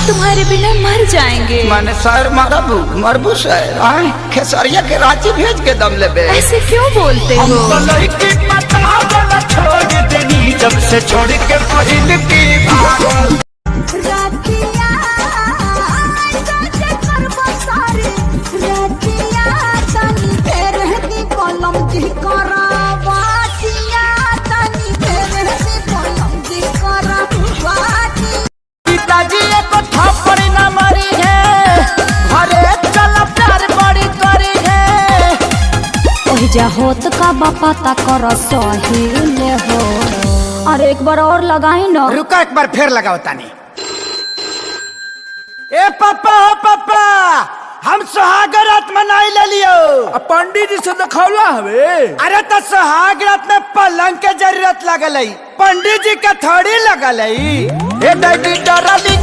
तुम्हारे बिना मर जाएंगे। मैंने सर मरबू मरबू सर आए खेसरिया के रांची भेज के दम लेबे। ऐसे क्यों बोलते हो? छोड़ देनी जब से छोड़ के पहिल की भागल। होत का बापा कर सही हो। अरे एक बार और लगाई ना। रुका एक बार फिर लगाओ तानी। ए पापा हो पापा, हम सुहाग रात मनाई ले लियो। पंडित जी से दिखौला हवे। अरे तो सुहाग रात में पलंग के जरूरत लगल है, पंडित जी का थोड़ी लगल है। ए डैडी डरली